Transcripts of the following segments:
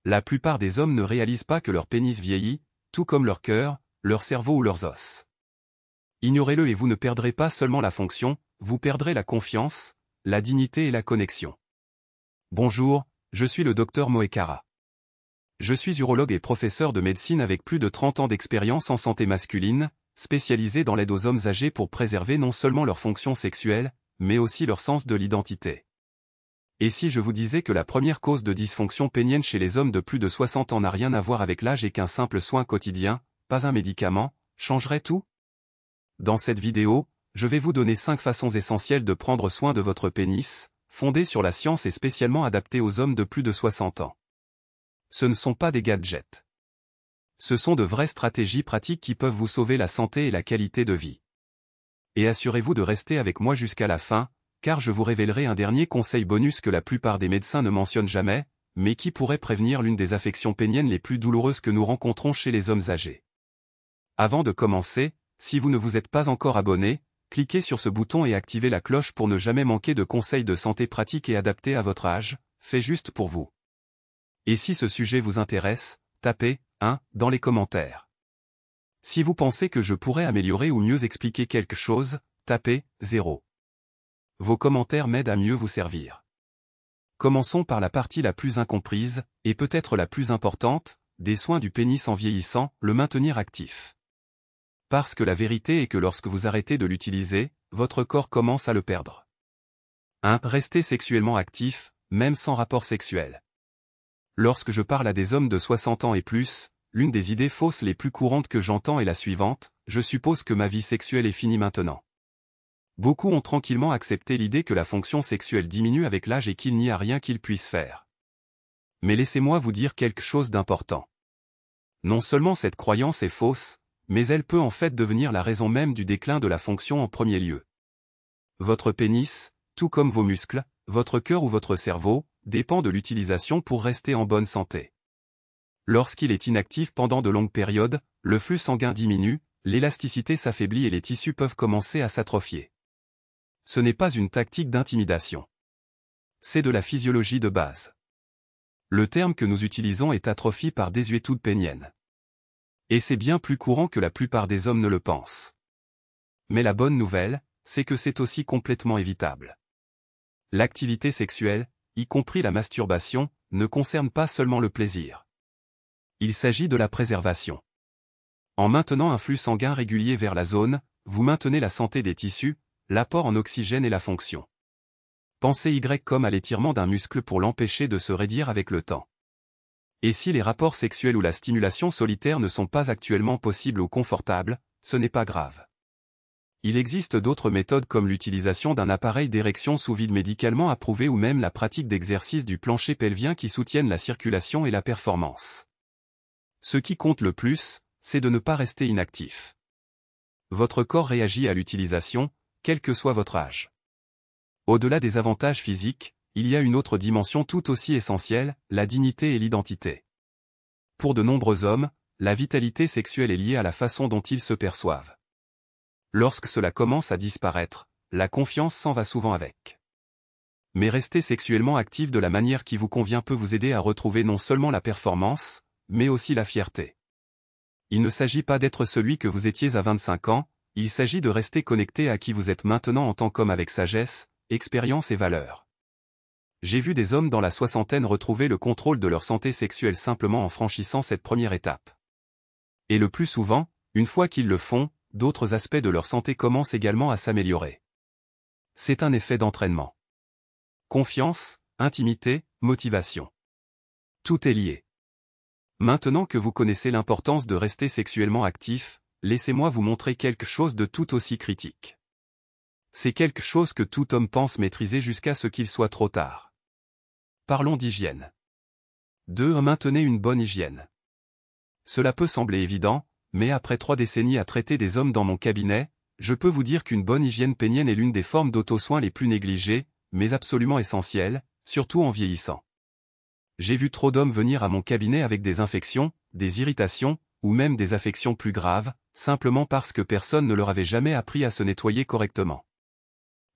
La plupart des hommes ne réalisent pas que leur pénis vieillit, tout comme leur cœur, leur cerveau ou leurs os. Ignorez-le et vous ne perdrez pas seulement la fonction, vous perdrez la confiance, la dignité et la connexion. Bonjour, je suis le docteur Moekara. Je suis urologue et professeur de médecine avec plus de 30 ans d'expérience en santé masculine, spécialisé dans l'aide aux hommes âgés pour préserver non seulement leur fonction sexuelle, mais aussi leur sens de l'identité. Et si je vous disais que la première cause de dysfonction pénienne chez les hommes de plus de 60 ans n'a rien à voir avec l'âge et qu'un simple soin quotidien, pas un médicament, changerait tout? Dans cette vidéo, je vais vous donner 5 façons essentielles de prendre soin de votre pénis, fondées sur la science et spécialement adaptées aux hommes de plus de 60 ans. Ce ne sont pas des gadgets. Ce sont de vraies stratégies pratiques qui peuvent vous sauver la santé et la qualité de vie. Et assurez-vous de rester avec moi jusqu'à la fin, car je vous révélerai un dernier conseil bonus que la plupart des médecins ne mentionnent jamais, mais qui pourrait prévenir l'une des affections péniennes les plus douloureuses que nous rencontrons chez les hommes âgés. Avant de commencer, si vous ne vous êtes pas encore abonné, cliquez sur ce bouton et activez la cloche pour ne jamais manquer de conseils de santé pratiques et adaptés à votre âge, faits juste pour vous. Et si ce sujet vous intéresse, tapez 1 dans les commentaires. Si vous pensez que je pourrais améliorer ou mieux expliquer quelque chose, tapez 0. Vos commentaires m'aident à mieux vous servir. Commençons par la partie la plus incomprise, et peut-être la plus importante, des soins du pénis en vieillissant, le maintenir actif. Parce que la vérité est que lorsque vous arrêtez de l'utiliser, votre corps commence à le perdre. 1. Restez sexuellement actif, même sans rapport sexuel. Lorsque je parle à des hommes de 60 ans et plus, l'une des idées fausses les plus courantes que j'entends est la suivante: je suppose que ma vie sexuelle est finie maintenant. Beaucoup ont tranquillement accepté l'idée que la fonction sexuelle diminue avec l'âge et qu'il n'y a rien qu'ils puissent faire. Mais laissez-moi vous dire quelque chose d'important. Non seulement cette croyance est fausse, mais elle peut en fait devenir la raison même du déclin de la fonction en premier lieu. Votre pénis, tout comme vos muscles, votre cœur ou votre cerveau, dépend de l'utilisation pour rester en bonne santé. Lorsqu'il est inactif pendant de longues périodes, le flux sanguin diminue, l'élasticité s'affaiblit et les tissus peuvent commencer à s'atrophier. Ce n'est pas une tactique d'intimidation. C'est de la physiologie de base. Le terme que nous utilisons est atrophie par désuétude pénienne. Et c'est bien plus courant que la plupart des hommes ne le pensent. Mais la bonne nouvelle, c'est que c'est aussi complètement évitable. L'activité sexuelle, y compris la masturbation, ne concerne pas seulement le plaisir. Il s'agit de la préservation. En maintenant un flux sanguin régulier vers la zone, vous maintenez la santé des tissus, l'apport en oxygène et la fonction. Pensez Y comme à l'étirement d'un muscle pour l'empêcher de se raidir avec le temps. Et si les rapports sexuels ou la stimulation solitaire ne sont pas actuellement possibles ou confortables, ce n'est pas grave. Il existe d'autres méthodes comme l'utilisation d'un appareil d'érection sous vide médicalement approuvé ou même la pratique d'exercices du plancher pelvien qui soutiennent la circulation et la performance. Ce qui compte le plus, c'est de ne pas rester inactif. Votre corps réagit à l'utilisation, quel que soit votre âge. Au-delà des avantages physiques, il y a une autre dimension tout aussi essentielle, la dignité et l'identité. Pour de nombreux hommes, la vitalité sexuelle est liée à la façon dont ils se perçoivent. Lorsque cela commence à disparaître, la confiance s'en va souvent avec. Mais rester sexuellement actif de la manière qui vous convient peut vous aider à retrouver non seulement la performance, mais aussi la fierté. Il ne s'agit pas d'être celui que vous étiez à 25 ans, il s'agit de rester connecté à qui vous êtes maintenant en tant qu'homme avec sagesse, expérience et valeur. J'ai vu des hommes dans la soixantaine retrouver le contrôle de leur santé sexuelle simplement en franchissant cette première étape. Et le plus souvent, une fois qu'ils le font, d'autres aspects de leur santé commencent également à s'améliorer. C'est un effet d'entraînement. Confiance, intimité, motivation. Tout est lié. Maintenant que vous connaissez l'importance de rester sexuellement actif, laissez-moi vous montrer quelque chose de tout aussi critique. C'est quelque chose que tout homme pense maîtriser jusqu'à ce qu'il soit trop tard. Parlons d'hygiène. 2. Maintenez une bonne hygiène. Cela peut sembler évident, mais après 3 décennies à traiter des hommes dans mon cabinet, je peux vous dire qu'une bonne hygiène pénienne est l'une des formes d'auto-soin les plus négligées, mais absolument essentielles, surtout en vieillissant. J'ai vu trop d'hommes venir à mon cabinet avec des infections, des irritations, ou même des affections plus graves, simplement parce que personne ne leur avait jamais appris à se nettoyer correctement.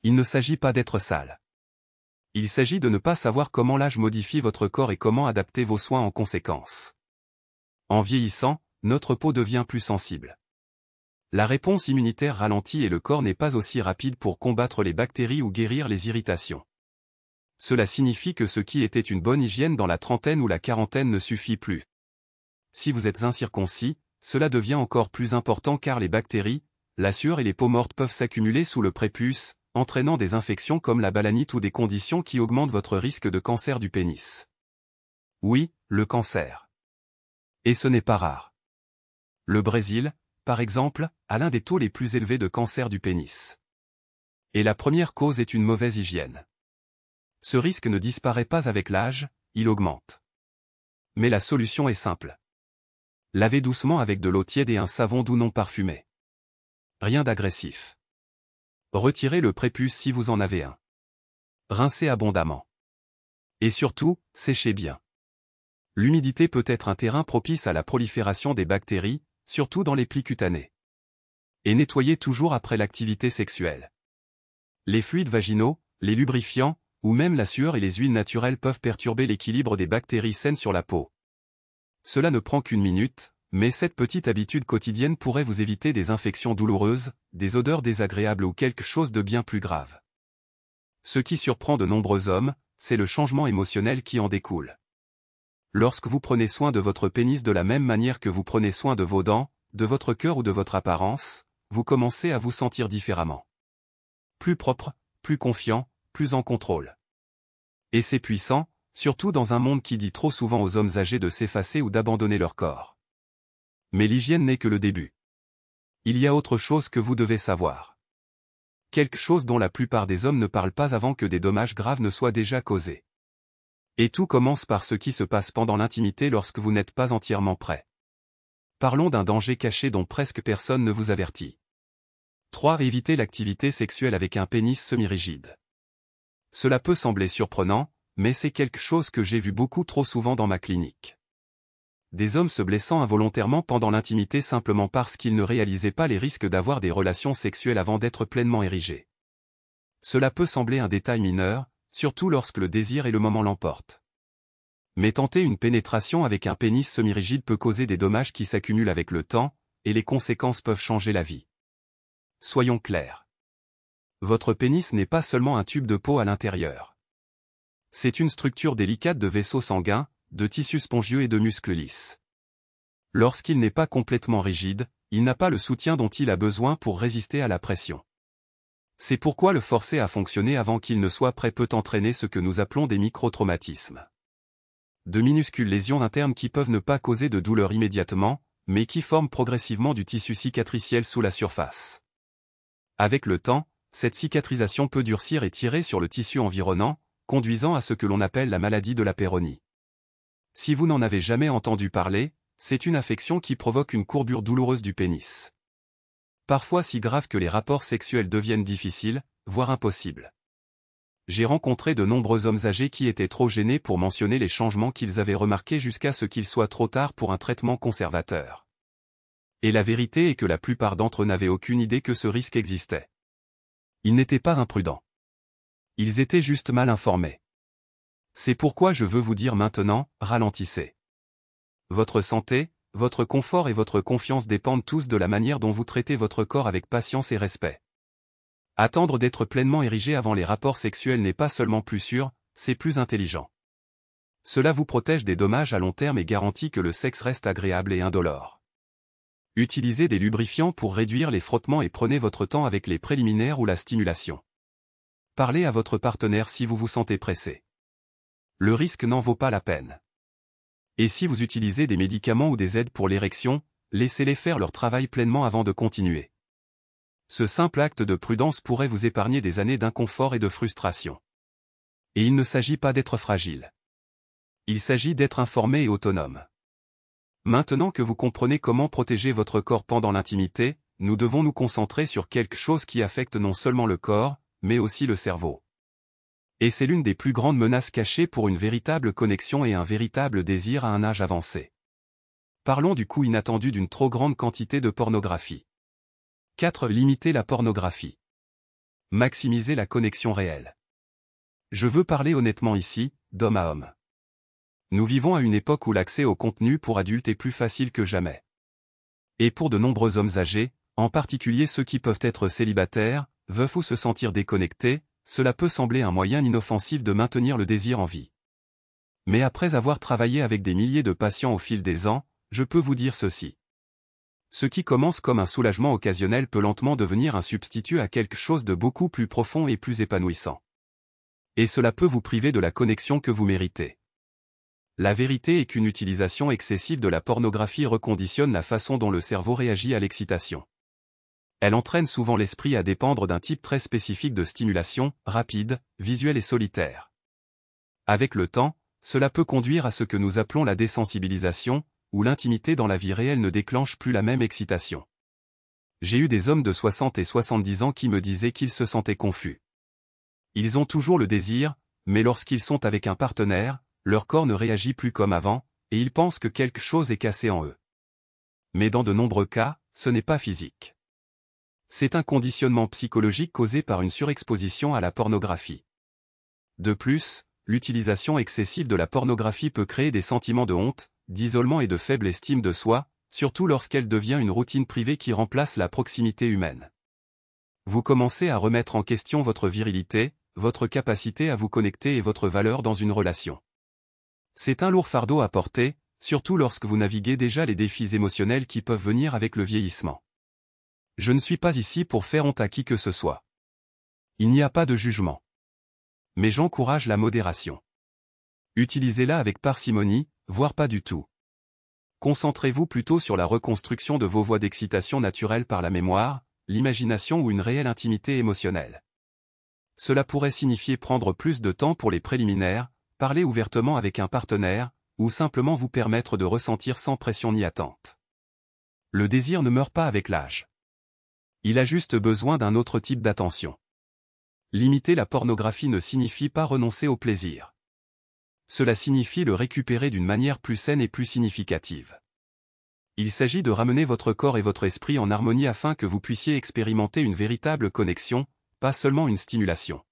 Il ne s'agit pas d'être sale. Il s'agit de ne pas savoir comment l'âge modifie votre corps et comment adapter vos soins en conséquence. En vieillissant, notre peau devient plus sensible. La réponse immunitaire ralentit et le corps n'est pas aussi rapide pour combattre les bactéries ou guérir les irritations. Cela signifie que ce qui était une bonne hygiène dans la trentaine ou la quarantaine ne suffit plus. Si vous êtes incirconcis, cela devient encore plus important car les bactéries, la sueur et les peaux mortes peuvent s'accumuler sous le prépuce, entraînant des infections comme la balanite ou des conditions qui augmentent votre risque de cancer du pénis. Oui, le cancer. Et ce n'est pas rare. Le Brésil, par exemple, a l'un des taux les plus élevés de cancer du pénis. Et la première cause est une mauvaise hygiène. Ce risque ne disparaît pas avec l'âge, il augmente. Mais la solution est simple. Lavez doucement avec de l'eau tiède et un savon doux non parfumé. Rien d'agressif. Retirez le prépuce si vous en avez un. Rincez abondamment. Et surtout, séchez bien. L'humidité peut être un terrain propice à la prolifération des bactéries, surtout dans les plis cutanés. Et nettoyez toujours après l'activité sexuelle. Les fluides vaginaux, les lubrifiants, ou même la sueur et les huiles naturelles peuvent perturber l'équilibre des bactéries saines sur la peau. Cela ne prend qu'une minute, mais cette petite habitude quotidienne pourrait vous éviter des infections douloureuses, des odeurs désagréables ou quelque chose de bien plus grave. Ce qui surprend de nombreux hommes, c'est le changement émotionnel qui en découle. Lorsque vous prenez soin de votre pénis de la même manière que vous prenez soin de vos dents, de votre cœur ou de votre apparence, vous commencez à vous sentir différemment. Plus propre, plus confiant, plus en contrôle. Et c'est puissant, surtout dans un monde qui dit trop souvent aux hommes âgés de s'effacer ou d'abandonner leur corps. Mais l'hygiène n'est que le début. Il y a autre chose que vous devez savoir. Quelque chose dont la plupart des hommes ne parlent pas avant que des dommages graves ne soient déjà causés. Et tout commence par ce qui se passe pendant l'intimité lorsque vous n'êtes pas entièrement prêt. Parlons d'un danger caché dont presque personne ne vous avertit. 3. Éviter l'activité sexuelle avec un pénis semi-rigide. Cela peut sembler surprenant, mais c'est quelque chose que j'ai vu beaucoup trop souvent dans ma clinique. Des hommes se blessant involontairement pendant l'intimité simplement parce qu'ils ne réalisaient pas les risques d'avoir des relations sexuelles avant d'être pleinement érigés. Cela peut sembler un détail mineur, surtout lorsque le désir et le moment l'emportent. Mais tenter une pénétration avec un pénis semi-rigide peut causer des dommages qui s'accumulent avec le temps, et les conséquences peuvent changer la vie. Soyons clairs. Votre pénis n'est pas seulement un tube de peau à l'intérieur. C'est une structure délicate de vaisseaux sanguins, de tissus spongieux et de muscles lisses. Lorsqu'il n'est pas complètement rigide, il n'a pas le soutien dont il a besoin pour résister à la pression. C'est pourquoi le forcer à fonctionner avant qu'il ne soit prêt peut entraîner ce que nous appelons des microtraumatismes. De minuscules lésions internes qui peuvent ne pas causer de douleur immédiatement, mais qui forment progressivement du tissu cicatriciel sous la surface. Avec le temps, cette cicatrisation peut durcir et tirer sur le tissu environnant, conduisant à ce que l'on appelle la maladie de la péronie. Si vous n'en avez jamais entendu parler, c'est une affection qui provoque une courbure douloureuse du pénis. Parfois si grave que les rapports sexuels deviennent difficiles, voire impossibles. J'ai rencontré de nombreux hommes âgés qui étaient trop gênés pour mentionner les changements qu'ils avaient remarqués jusqu'à ce qu'il soit trop tard pour un traitement conservateur. Et la vérité est que la plupart d'entre eux n'avaient aucune idée que ce risque existait. Ils n'étaient pas imprudents. Ils étaient juste mal informés. C'est pourquoi je veux vous dire maintenant, ralentissez. Votre santé, votre confort et votre confiance dépendent tous de la manière dont vous traitez votre corps avec patience et respect. Attendre d'être pleinement érigé avant les rapports sexuels n'est pas seulement plus sûr, c'est plus intelligent. Cela vous protège des dommages à long terme et garantit que le sexe reste agréable et indolore. Utilisez des lubrifiants pour réduire les frottements et prenez votre temps avec les préliminaires ou la stimulation. Parlez à votre partenaire si vous vous sentez pressé. Le risque n'en vaut pas la peine. Et si vous utilisez des médicaments ou des aides pour l'érection, laissez-les faire leur travail pleinement avant de continuer. Ce simple acte de prudence pourrait vous épargner des années d'inconfort et de frustration. Et il ne s'agit pas d'être fragile. Il s'agit d'être informé et autonome. Maintenant que vous comprenez comment protéger votre corps pendant l'intimité, nous devons nous concentrer sur quelque chose qui affecte non seulement le corps, mais aussi le cerveau. Et c'est l'une des plus grandes menaces cachées pour une véritable connexion et un véritable désir à un âge avancé. Parlons du coût inattendu d'une trop grande quantité de pornographie. 4. Limiter la pornographie. Maximiser la connexion réelle. Je veux parler honnêtement ici, d'homme à homme. Nous vivons à une époque où l'accès au contenu pour adultes est plus facile que jamais. Et pour de nombreux hommes âgés, en particulier ceux qui peuvent être célibataires, veufs ou se sentir déconnectés, cela peut sembler un moyen inoffensif de maintenir le désir en vie. Mais après avoir travaillé avec des milliers de patients au fil des ans, je peux vous dire ceci. Ce qui commence comme un soulagement occasionnel peut lentement devenir un substitut à quelque chose de beaucoup plus profond et plus épanouissant. Et cela peut vous priver de la connexion que vous méritez. La vérité est qu'une utilisation excessive de la pornographie reconditionne la façon dont le cerveau réagit à l'excitation. Elle entraîne souvent l'esprit à dépendre d'un type très spécifique de stimulation, rapide, visuelle et solitaire. Avec le temps, cela peut conduire à ce que nous appelons la désensibilisation, où l'intimité dans la vie réelle ne déclenche plus la même excitation. J'ai eu des hommes de 60 et 70 ans qui me disaient qu'ils se sentaient confus. Ils ont toujours le désir, mais lorsqu'ils sont avec un partenaire, leur corps ne réagit plus comme avant, et ils pensent que quelque chose est cassé en eux. Mais dans de nombreux cas, ce n'est pas physique. C'est un conditionnement psychologique causé par une surexposition à la pornographie. De plus, l'utilisation excessive de la pornographie peut créer des sentiments de honte, d'isolement et de faible estime de soi, surtout lorsqu'elle devient une routine privée qui remplace la proximité humaine. Vous commencez à remettre en question votre virilité, votre capacité à vous connecter et votre valeur dans une relation. C'est un lourd fardeau à porter, surtout lorsque vous naviguez déjà les défis émotionnels qui peuvent venir avec le vieillissement. Je ne suis pas ici pour faire honte à qui que ce soit. Il n'y a pas de jugement. Mais j'encourage la modération. Utilisez-la avec parcimonie, voire pas du tout. Concentrez-vous plutôt sur la reconstruction de vos voies d'excitation naturelles par la mémoire, l'imagination ou une réelle intimité émotionnelle. Cela pourrait signifier prendre plus de temps pour les préliminaires, parler ouvertement avec un partenaire, ou simplement vous permettre de ressentir sans pression ni attente. Le désir ne meurt pas avec l'âge. Il a juste besoin d'un autre type d'attention. Limiter la pornographie ne signifie pas renoncer au plaisir. Cela signifie le récupérer d'une manière plus saine et plus significative. Il s'agit de ramener votre corps et votre esprit en harmonie afin que vous puissiez expérimenter une véritable connexion, pas seulement une stimulation.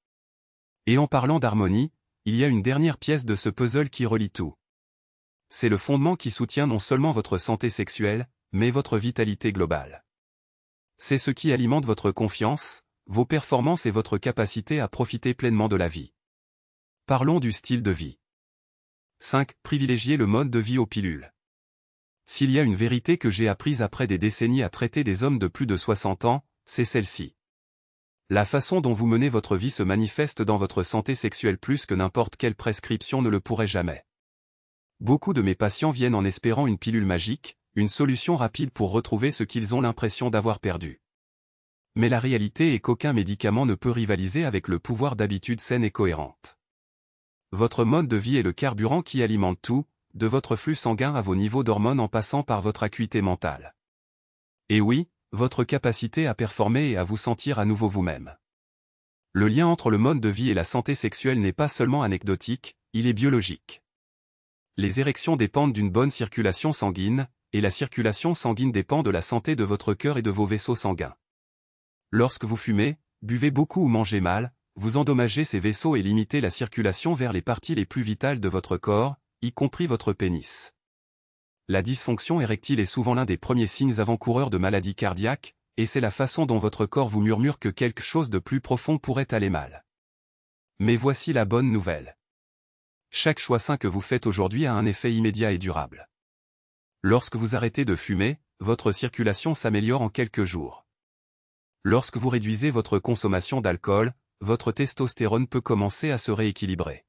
Et en parlant d'harmonie, il y a une dernière pièce de ce puzzle qui relie tout. C'est le fondement qui soutient non seulement votre santé sexuelle, mais votre vitalité globale. C'est ce qui alimente votre confiance, vos performances et votre capacité à profiter pleinement de la vie. Parlons du style de vie. 5. Privilégier le mode de vie aux pilules. S'il y a une vérité que j'ai apprise après des décennies à traiter des hommes de plus de 60 ans, c'est celle-ci. La façon dont vous menez votre vie se manifeste dans votre santé sexuelle plus que n'importe quelle prescription ne le pourrait jamais. Beaucoup de mes patients viennent en espérant une pilule magique, une solution rapide pour retrouver ce qu'ils ont l'impression d'avoir perdu. Mais la réalité est qu'aucun médicament ne peut rivaliser avec le pouvoir d'habitudes saines et cohérentes. Votre mode de vie est le carburant qui alimente tout, de votre flux sanguin à vos niveaux d'hormones en passant par votre acuité mentale. Et oui, votre capacité à performer et à vous sentir à nouveau vous-même. Le lien entre le mode de vie et la santé sexuelle n'est pas seulement anecdotique, il est biologique. Les érections dépendent d'une bonne circulation sanguine, et la circulation sanguine dépend de la santé de votre cœur et de vos vaisseaux sanguins. Lorsque vous fumez, buvez beaucoup ou mangez mal, vous endommagez ces vaisseaux et limitez la circulation vers les parties les plus vitales de votre corps, y compris votre pénis. La dysfonction érectile est souvent l'un des premiers signes avant-coureurs de maladies cardiaques, et c'est la façon dont votre corps vous murmure que quelque chose de plus profond pourrait aller mal. Mais voici la bonne nouvelle. Chaque choix sain que vous faites aujourd'hui a un effet immédiat et durable. Lorsque vous arrêtez de fumer, votre circulation s'améliore en quelques jours. Lorsque vous réduisez votre consommation d'alcool, votre testostérone peut commencer à se rééquilibrer.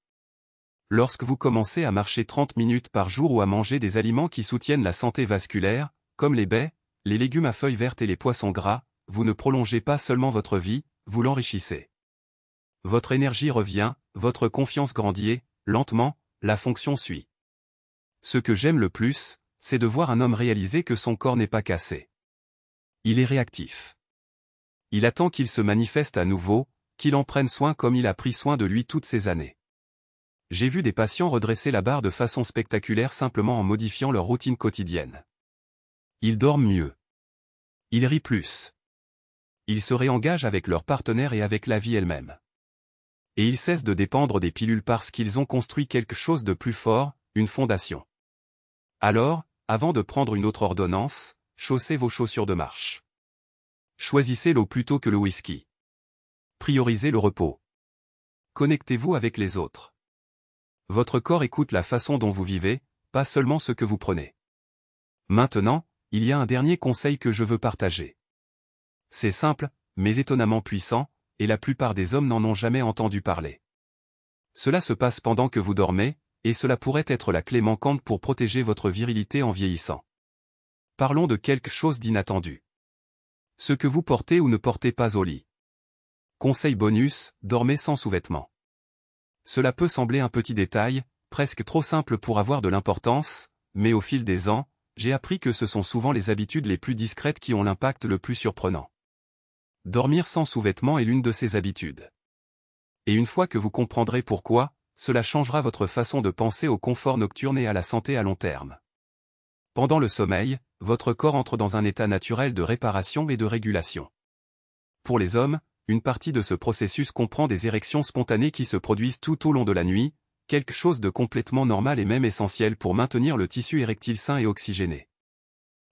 Lorsque vous commencez à marcher 30 minutes par jour ou à manger des aliments qui soutiennent la santé vasculaire, comme les baies, les légumes à feuilles vertes et les poissons gras, vous ne prolongez pas seulement votre vie, vous l'enrichissez. Votre énergie revient, votre confiance grandit et, lentement, la fonction suit. Ce que j'aime le plus, c'est de voir un homme réaliser que son corps n'est pas cassé. Il est réactif. Il attend qu'il se manifeste à nouveau, qu'il en prenne soin comme il a pris soin de lui toutes ces années. J'ai vu des patients redresser la barre de façon spectaculaire simplement en modifiant leur routine quotidienne. Ils dorment mieux. Ils rient plus. Ils se réengagent avec leur partenaire et avec la vie elle-même. Et ils cessent de dépendre des pilules parce qu'ils ont construit quelque chose de plus fort, une fondation. Alors, avant de prendre une autre ordonnance, chaussez vos chaussures de marche. Choisissez l'eau plutôt que le whisky. Priorisez le repos. Connectez-vous avec les autres. Votre corps écoute la façon dont vous vivez, pas seulement ce que vous prenez. Maintenant, il y a un dernier conseil que je veux partager. C'est simple, mais étonnamment puissant, et la plupart des hommes n'en ont jamais entendu parler. Cela se passe pendant que vous dormez, et cela pourrait être la clé manquante pour protéger votre virilité en vieillissant. Parlons de quelque chose d'inattendu. Ce que vous portez ou ne portez pas au lit. Conseil bonus, dormez sans sous-vêtements. Cela peut sembler un petit détail, presque trop simple pour avoir de l'importance, mais au fil des ans, j'ai appris que ce sont souvent les habitudes les plus discrètes qui ont l'impact le plus surprenant. Dormir sans sous-vêtements est l'une de ces habitudes. Et une fois que vous comprendrez pourquoi, cela changera votre façon de penser au confort nocturne et à la santé à long terme. Pendant le sommeil, votre corps entre dans un état naturel de réparation et de régulation. Pour les hommes, une partie de ce processus comprend des érections spontanées qui se produisent tout au long de la nuit, quelque chose de complètement normal et même essentiel pour maintenir le tissu érectile sain et oxygéné.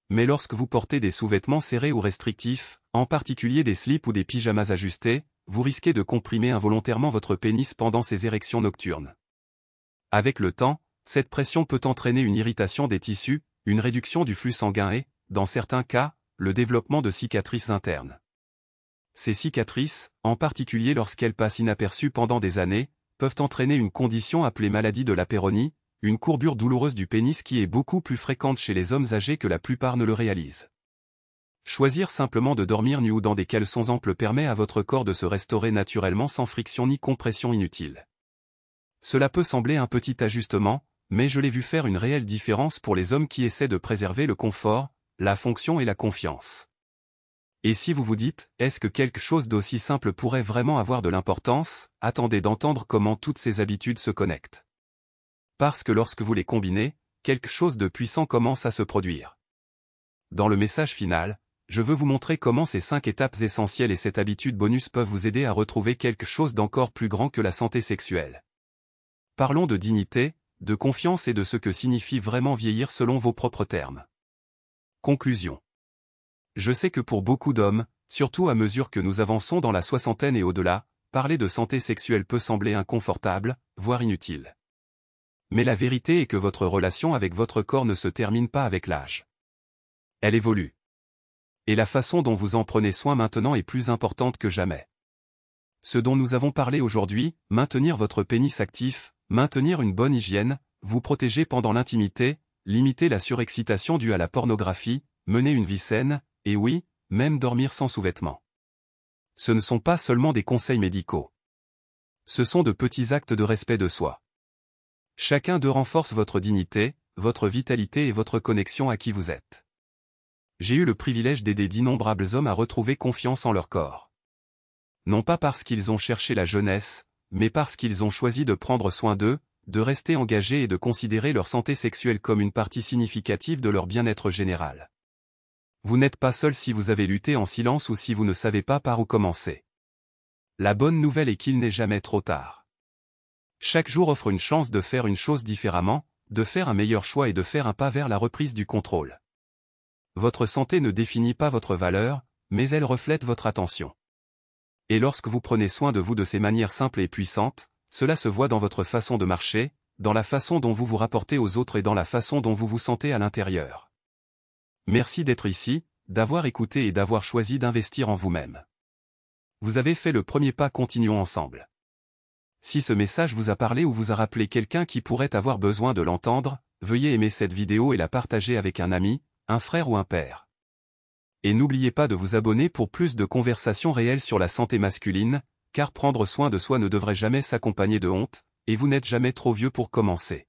Mais lorsque vous portez des sous-vêtements serrés ou restrictifs, en particulier des slips ou des pyjamas ajustés, vous risquez de comprimer involontairement votre pénis pendant ces érections nocturnes. Avec le temps, cette pression peut entraîner une irritation des tissus, une réduction du flux sanguin et, dans certains cas, le développement de cicatrices internes. Ces cicatrices, en particulier lorsqu'elles passent inaperçues pendant des années, peuvent entraîner une condition appelée maladie de la péronie, une courbure douloureuse du pénis qui est beaucoup plus fréquente chez les hommes âgés que la plupart ne le réalisent. Choisir simplement de dormir nu ou dans des caleçons amples permet à votre corps de se restaurer naturellement sans friction ni compression inutile. Cela peut sembler un petit ajustement, mais je l'ai vu faire une réelle différence pour les hommes qui essaient de préserver le confort, la fonction et la confiance. Et si vous vous dites, est-ce que quelque chose d'aussi simple pourrait vraiment avoir de l'importance, attendez d'entendre comment toutes ces habitudes se connectent. Parce que lorsque vous les combinez, quelque chose de puissant commence à se produire. Dans le message final, je veux vous montrer comment ces 5 étapes essentielles et cette habitude bonus peuvent vous aider à retrouver quelque chose d'encore plus grand que la santé sexuelle. Parlons de dignité, de confiance et de ce que signifie vraiment vieillir selon vos propres termes. Conclusion. Je sais que pour beaucoup d'hommes, surtout à mesure que nous avançons dans la soixantaine et au-delà, parler de santé sexuelle peut sembler inconfortable, voire inutile. Mais la vérité est que votre relation avec votre corps ne se termine pas avec l'âge. Elle évolue. Et la façon dont vous en prenez soin maintenant est plus importante que jamais. Ce dont nous avons parlé aujourd'hui, maintenir votre pénis actif, maintenir une bonne hygiène, vous protéger pendant l'intimité, limiter la surexcitation due à la pornographie, mener une vie saine, et oui, même dormir sans sous-vêtements. Ce ne sont pas seulement des conseils médicaux. Ce sont de petits actes de respect de soi. Chacun d'eux renforce votre dignité, votre vitalité et votre connexion à qui vous êtes. J'ai eu le privilège d'aider d'innombrables hommes à retrouver confiance en leur corps. Non pas parce qu'ils ont cherché la jeunesse, mais parce qu'ils ont choisi de prendre soin d'eux, de rester engagés et de considérer leur santé sexuelle comme une partie significative de leur bien-être général. Vous n'êtes pas seul si vous avez lutté en silence ou si vous ne savez pas par où commencer. La bonne nouvelle est qu'il n'est jamais trop tard. Chaque jour offre une chance de faire une chose différemment, de faire un meilleur choix et de faire un pas vers la reprise du contrôle. Votre santé ne définit pas votre valeur, mais elle reflète votre attention. Et lorsque vous prenez soin de vous de ces manières simples et puissantes, cela se voit dans votre façon de marcher, dans la façon dont vous vous rapportez aux autres et dans la façon dont vous vous sentez à l'intérieur. Merci d'être ici, d'avoir écouté et d'avoir choisi d'investir en vous-même. Vous avez fait le premier pas, continuons ensemble. Si ce message vous a parlé ou vous a rappelé quelqu'un qui pourrait avoir besoin de l'entendre, veuillez aimer cette vidéo et la partager avec un ami, un frère ou un père. Et n'oubliez pas de vous abonner pour plus de conversations réelles sur la santé masculine, car prendre soin de soi ne devrait jamais s'accompagner de honte, et vous n'êtes jamais trop vieux pour commencer.